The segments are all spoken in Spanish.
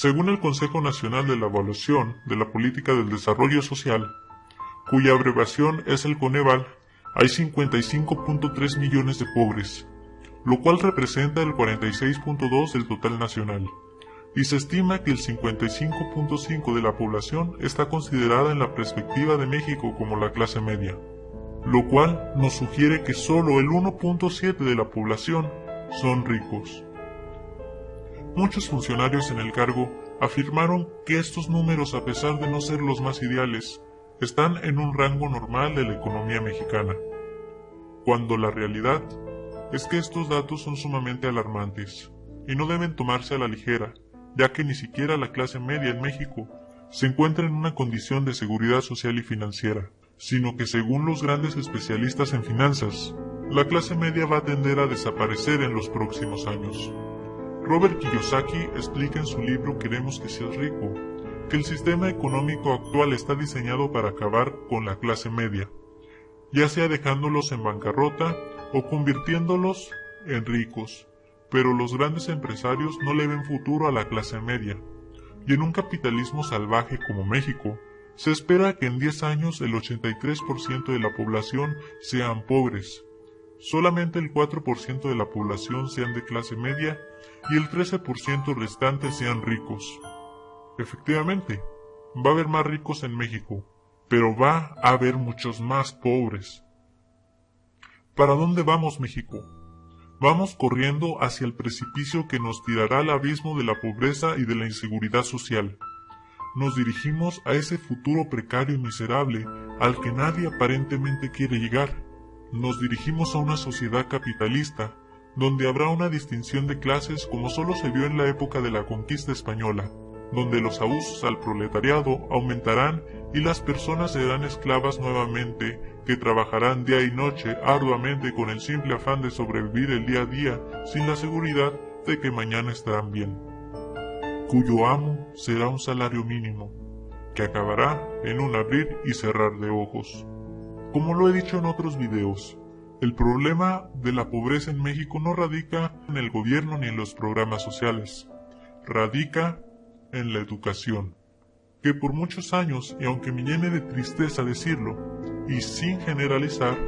Según el Consejo Nacional de la Evaluación de la Política del Desarrollo Social, cuya abreviación es el Coneval, hay 55.3 millones de pobres, lo cual representa el 46.2% del total nacional, y se estima que el 55.5% de la población está considerada en la perspectiva de México como la clase media, lo cual nos sugiere que solo el 1.7% de la población son ricos. Muchos funcionarios en el cargo afirmaron que estos números, a pesar de no ser los más ideales, están en un rango normal de la economía mexicana, cuando la realidad es que estos datos son sumamente alarmantes y no deben tomarse a la ligera, ya que ni siquiera la clase media en México se encuentra en una condición de seguridad social y financiera, sino que según los grandes especialistas en finanzas, la clase media va a tender a desaparecer en los próximos años. Robert Kiyosaki explica en su libro Queremos que seas rico, que el sistema económico actual está diseñado para acabar con la clase media, ya sea dejándolos en bancarrota o convirtiéndolos en ricos, pero los grandes empresarios no le ven futuro a la clase media, y en un capitalismo salvaje como México, se espera que en 10 años el 83% de la población sean pobres, solamente el 4% de la población sean de clase media y el 13% restante sean ricos. Efectivamente, va a haber más ricos en México, pero va a haber muchos más pobres. ¿Para dónde vamos, México? Vamos corriendo hacia el precipicio que nos tirará al abismo de la pobreza y de la inseguridad social. Nos dirigimos a ese futuro precario y miserable al que nadie aparentemente quiere llegar. Nos dirigimos a una sociedad capitalista, donde habrá una distinción de clases como solo se vio en la época de la conquista española, donde los abusos al proletariado aumentarán y las personas serán esclavas nuevamente, que trabajarán día y noche arduamente con el simple afán de sobrevivir el día a día sin la seguridad de que mañana estarán bien, cuyo amo será un salario mínimo, que acabará en un abrir y cerrar de ojos. Como lo he dicho en otros videos, el problema de la pobreza en México no radica en el gobierno ni en los programas sociales, radica en la educación, que por muchos años, y aunque me llene de tristeza decirlo, y sin generalizar,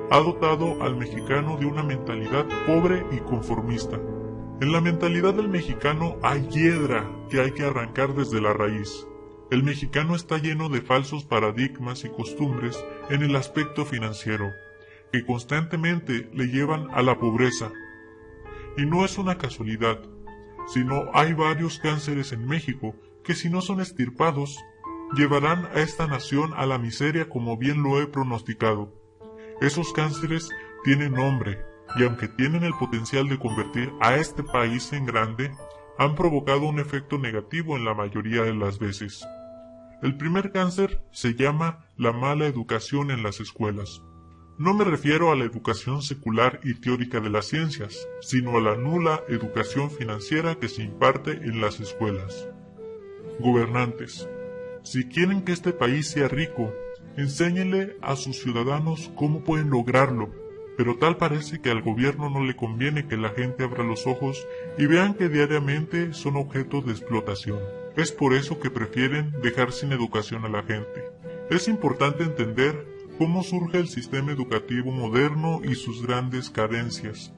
ha dotado al mexicano de una mentalidad pobre y conformista. En la mentalidad del mexicano hay hiedra que hay que arrancar desde la raíz. El mexicano está lleno de falsos paradigmas y costumbres en el aspecto financiero, que constantemente le llevan a la pobreza. Y no es una casualidad, sino hay varios cánceres en México que, si no son extirpados, llevarán a esta nación a la miseria, como bien lo he pronosticado. Esos cánceres tienen nombre, y aunque tienen el potencial de convertir a este país en grande, han provocado un efecto negativo en la mayoría de las veces. El primer cáncer se llama la mala educación en las escuelas. No me refiero a la educación secular y teórica de las ciencias, sino a la nula educación financiera que se imparte en las escuelas. Gobernantes, si quieren que este país sea rico, enséñenle a sus ciudadanos cómo pueden lograrlo, pero tal parece que al gobierno no le conviene que la gente abra los ojos y vean que diariamente son objeto de explotación. Es por eso que prefieren dejar sin educación a la gente. Es importante entender cómo surge el sistema educativo moderno y sus grandes carencias,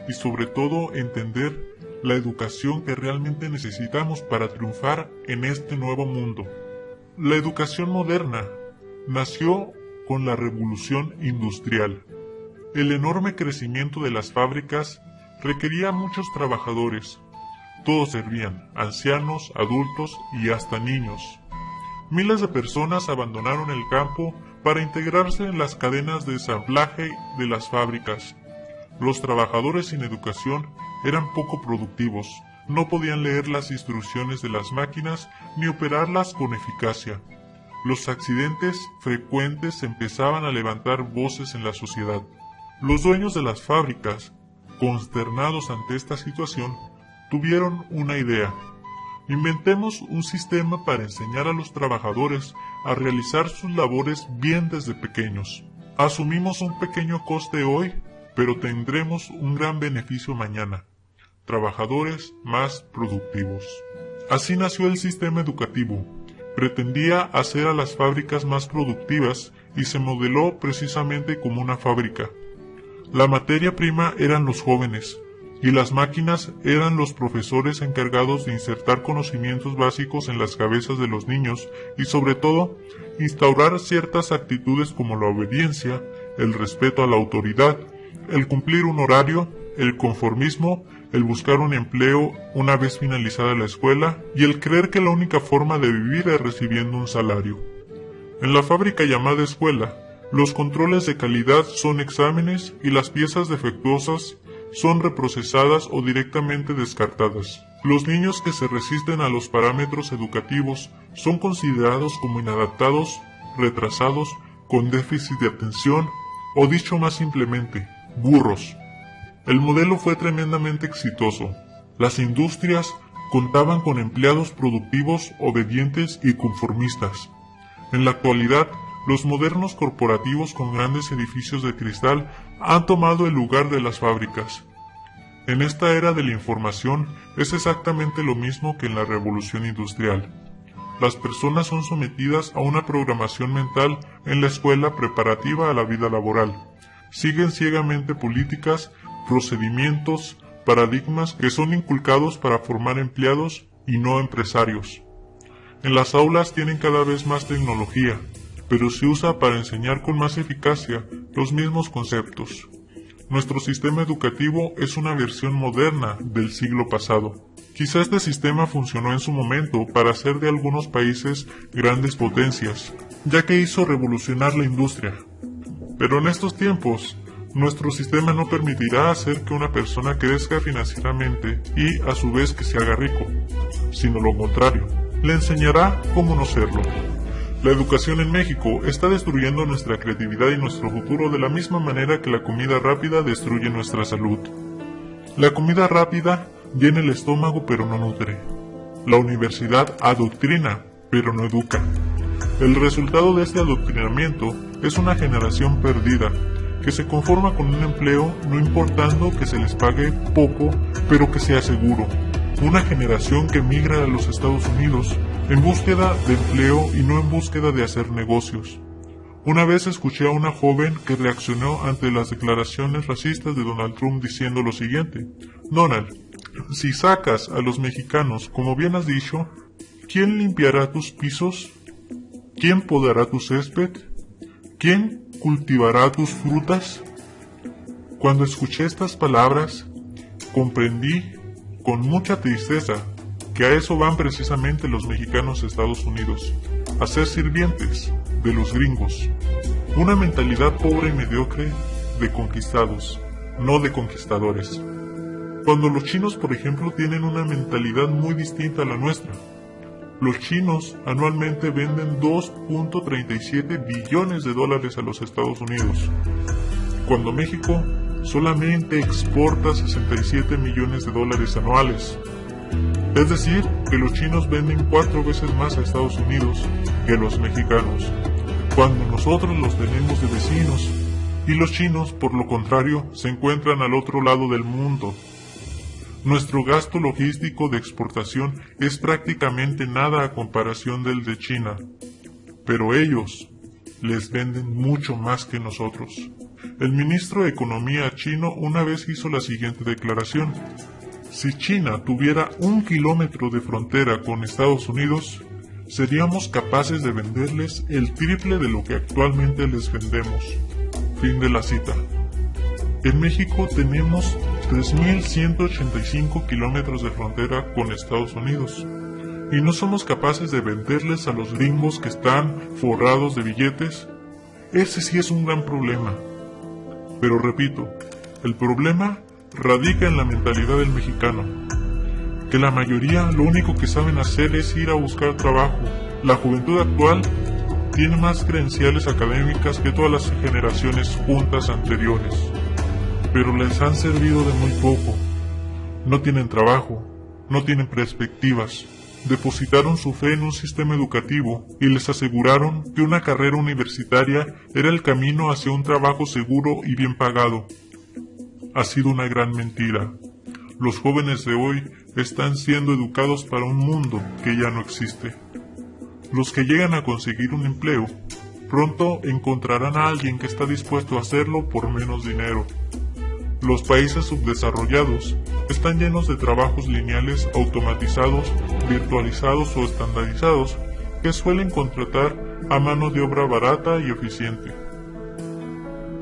y sobre todo entender la educación que realmente necesitamos para triunfar en este nuevo mundo. La educación moderna nació con la revolución industrial. El enorme crecimiento de las fábricas requería muchos trabajadores. Todos servían, ancianos, adultos y hasta niños. Miles de personas abandonaron el campo para integrarse en las cadenas de ensamblaje de las fábricas. Los trabajadores sin educación eran poco productivos, no podían leer las instrucciones de las máquinas ni operarlas con eficacia. Los accidentes frecuentes empezaban a levantar voces en la sociedad. Los dueños de las fábricas, consternados ante esta situación, tuvieron una idea. Inventemos un sistema para enseñar a los trabajadores a realizar sus labores bien desde pequeños. Asumimos un pequeño coste hoy, pero tendremos un gran beneficio mañana. Trabajadores más productivos. Así nació el sistema educativo. Pretendía hacer a las fábricas más productivas y se modeló precisamente como una fábrica. La materia prima eran los jóvenes, y las máquinas eran los profesores encargados de insertar conocimientos básicos en las cabezas de los niños y sobre todo instaurar ciertas actitudes como la obediencia, el respeto a la autoridad, el cumplir un horario, el conformismo, el buscar un empleo una vez finalizada la escuela y el creer que la única forma de vivir es recibiendo un salario. En la fábrica llamada escuela, los controles de calidad son exámenes y las piezas defectuosas son reprocesadas o directamente descartadas. Los niños que se resisten a los parámetros educativos son considerados como inadaptados, retrasados, con déficit de atención o dicho más simplemente, burros. El modelo fue tremendamente exitoso. Las industrias contaban con empleados productivos, obedientes y conformistas. En la actualidad, los modernos corporativos con grandes edificios de cristal han tomado el lugar de las fábricas. En esta era de la información es exactamente lo mismo que en la revolución industrial. Las personas son sometidas a una programación mental en la escuela preparativa a la vida laboral. Siguen ciegamente políticas, procedimientos, paradigmas que son inculcados para formar empleados y no empresarios. En las aulas tienen cada vez más tecnología, pero se usa para enseñar con más eficacia los mismos conceptos. Nuestro sistema educativo es una versión moderna del siglo pasado. Quizá este sistema funcionó en su momento para hacer de algunos países grandes potencias, ya que hizo revolucionar la industria. Pero en estos tiempos, nuestro sistema no permitirá hacer que una persona crezca financieramente y a su vez que se haga rico, sino lo contrario, le enseñará cómo no serlo. La educación en México está destruyendo nuestra creatividad y nuestro futuro de la misma manera que la comida rápida destruye nuestra salud. La comida rápida llena el estómago pero no nutre. La universidad adoctrina pero no educa. El resultado de este adoctrinamiento es una generación perdida, que se conforma con un empleo no importando que se les pague poco, pero que sea seguro. Una generación que migra a los Estados Unidos en búsqueda de empleo y no en búsqueda de hacer negocios. Una vez escuché a una joven que reaccionó ante las declaraciones racistas de Donald Trump diciendo lo siguiente: Donald, si sacas a los mexicanos, como bien has dicho, ¿quién limpiará tus pisos? ¿Quién podará tu césped? ¿Quién cultivará tus frutas? Cuando escuché estas palabras, comprendí con mucha tristeza que a eso van precisamente los mexicanos a Estados Unidos, a ser sirvientes de los gringos. Una mentalidad pobre y mediocre de conquistados, no de conquistadores. Cuando los chinos, por ejemplo, tienen una mentalidad muy distinta a la nuestra. Los chinos anualmente venden 2.37 billones de dólares a los Estados Unidos, cuando México solamente exporta 67 millones de dólares anuales. Es decir, que los chinos venden 4 veces más a Estados Unidos que los mexicanos, cuando nosotros los tenemos de vecinos, y los chinos, por lo contrario, se encuentran al otro lado del mundo. Nuestro gasto logístico de exportación es prácticamente nada a comparación del de China, pero ellos les venden mucho más que nosotros. El ministro de Economía chino una vez hizo la siguiente declaración: si China tuviera 1 kilómetro de frontera con Estados Unidos, seríamos capaces de venderles el triple de lo que actualmente les vendemos. Fin de la cita. En México tenemos 3.185 kilómetros de frontera con Estados Unidos y no somos capaces de venderles a los gringos que están forrados de billetes. Ese sí es un gran problema. Pero repito, el problema radica en la mentalidad del mexicano, que la mayoría lo único que saben hacer es ir a buscar trabajo. La juventud actual tiene más credenciales académicas que todas las generaciones juntas anteriores, pero les han servido de muy poco. No tienen trabajo, no tienen perspectivas. Depositaron su fe en un sistema educativo y les aseguraron que una carrera universitaria era el camino hacia un trabajo seguro y bien pagado. Ha sido una gran mentira. Los jóvenes de hoy están siendo educados para un mundo que ya no existe. Los que llegan a conseguir un empleo, pronto encontrarán a alguien que está dispuesto a hacerlo por menos dinero. Los países subdesarrollados están llenos de trabajos lineales automatizados, virtualizados o estandarizados que suelen contratar a mano de obra barata y eficiente.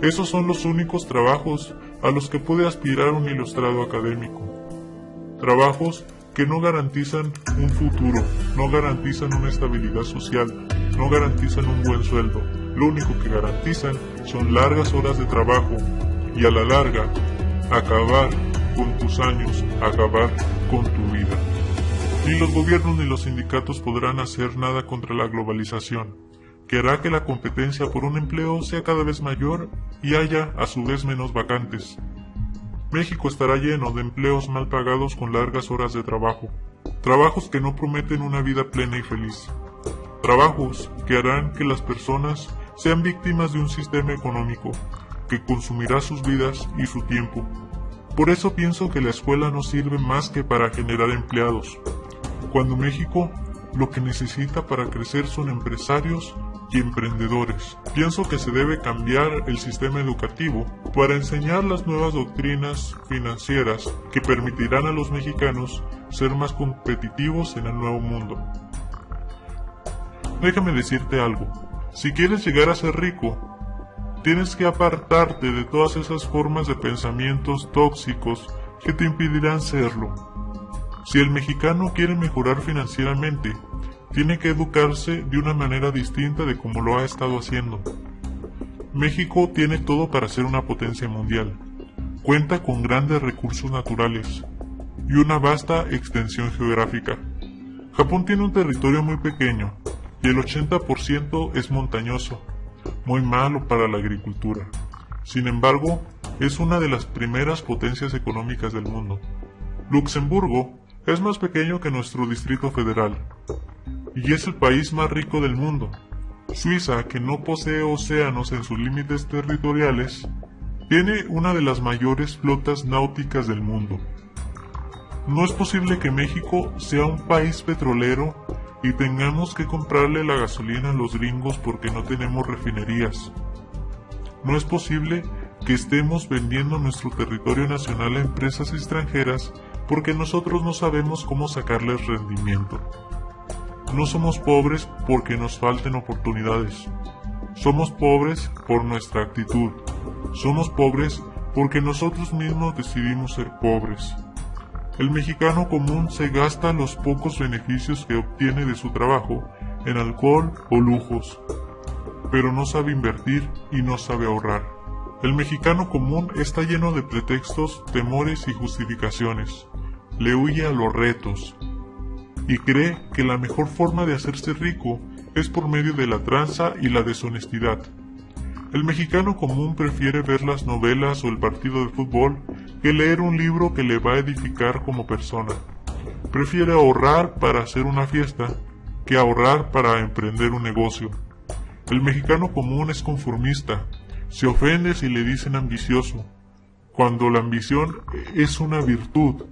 Esos son los únicos trabajos a los que puede aspirar un ilustrado académico. Trabajos que no garantizan un futuro, no garantizan una estabilidad social, no garantizan un buen sueldo. Lo único que garantizan son largas horas de trabajo y a la larga, acabar con tus años, acabar con tu vida. Ni los gobiernos ni los sindicatos podrán hacer nada contra la globalización, que hará que la competencia por un empleo sea cada vez mayor y haya a su vez menos vacantes. México estará lleno de empleos mal pagados con largas horas de trabajo, trabajos que no prometen una vida plena y feliz, trabajos que harán que las personas sean víctimas de un sistema económico que consumirá sus vidas y su tiempo. Por eso pienso que la escuela no sirve más que para generar empleados, cuando México lo que necesita para crecer son empresarios y emprendedores. Pienso que se debe cambiar el sistema educativo para enseñar las nuevas doctrinas financieras que permitirán a los mexicanos ser más competitivos en el nuevo mundo. Déjame decirte algo, si quieres llegar a ser rico, tienes que apartarte de todas esas formas de pensamientos tóxicos que te impedirán serlo. Si el mexicano quiere mejorar financieramente, tiene que educarse de una manera distinta de como lo ha estado haciendo. México tiene todo para ser una potencia mundial. Cuenta con grandes recursos naturales y una vasta extensión geográfica. Japón tiene un territorio muy pequeño y el 80% es montañoso, muy malo para la agricultura. Sin embargo, es una de las primeras potencias económicas del mundo. Luxemburgo es más pequeño que nuestro Distrito Federal y es el país más rico del mundo. Suiza, que no posee océanos en sus límites territoriales, tiene una de las mayores flotas náuticas del mundo. No es posible que México sea un país petrolero y tengamos que comprarle la gasolina a los gringos porque no tenemos refinerías. No es posible que estemos vendiendo nuestro territorio nacional a empresas extranjeras porque nosotros no sabemos cómo sacarles rendimiento. No somos pobres porque nos falten oportunidades. Somos pobres por nuestra actitud. Somos pobres porque nosotros mismos decidimos ser pobres. El mexicano común se gasta los pocos beneficios que obtiene de su trabajo en alcohol o lujos, pero no sabe invertir y no sabe ahorrar. El mexicano común está lleno de pretextos, temores y justificaciones. Le huye a los retos y cree que la mejor forma de hacerse rico es por medio de la tranza y la deshonestidad. El mexicano común prefiere ver las novelas o el partido de fútbol que leer un libro que le va a edificar como persona. Prefiere ahorrar para hacer una fiesta que ahorrar para emprender un negocio. El mexicano común es conformista, se ofende si le dicen ambicioso, cuando la ambición es una virtud,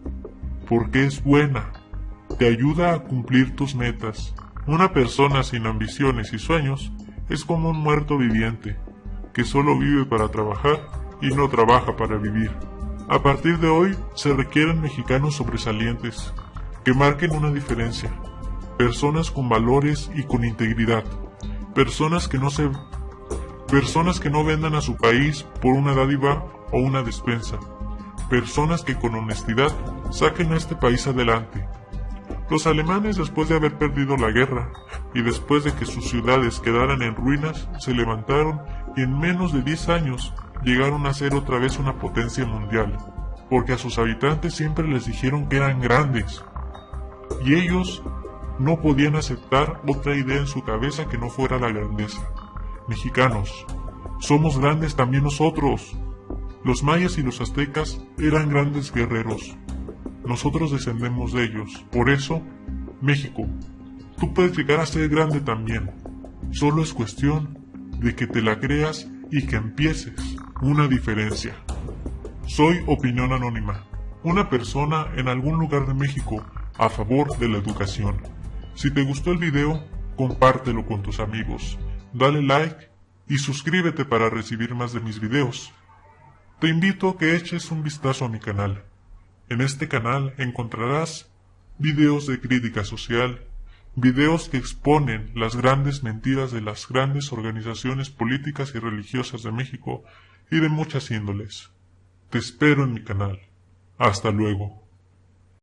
porque es buena, te ayuda a cumplir tus metas. Una persona sin ambiciones y sueños es como un muerto viviente, que solo vive para trabajar y no trabaja para vivir. A partir de hoy se requieren mexicanos sobresalientes, que marquen una diferencia, personas con valores y con integridad, personas que no vendan a su país por una dádiva o una despensa, personas que con honestidad saquen a este país adelante. Los alemanes, después de haber perdido la guerra y después de que sus ciudades quedaran en ruinas, se levantaron y en menos de 10 años llegaron a ser otra vez una potencia mundial, porque a sus habitantes siempre les dijeron que eran grandes, y ellos no podían aceptar otra idea en su cabeza que no fuera la grandeza. Mexicanos, somos grandes también nosotros. Los mayas y los aztecas eran grandes guerreros. Nosotros descendemos de ellos. Por eso, México, tú puedes llegar a ser grande también. Solo es cuestión de que te la creas y que empieces una diferencia. Soy Opinión Anónima. una persona en algún lugar de México a favor de la educación. Si te gustó el video, compártelo con tus amigos, dale like y suscríbete para recibir más de mis videos. Te invito a que eches un vistazo a mi canal. En este canal encontrarás videos de crítica social, videos que exponen las grandes mentiras de las grandes organizaciones políticas y religiosas de México y de muchas índoles. Te espero en mi canal. Hasta luego.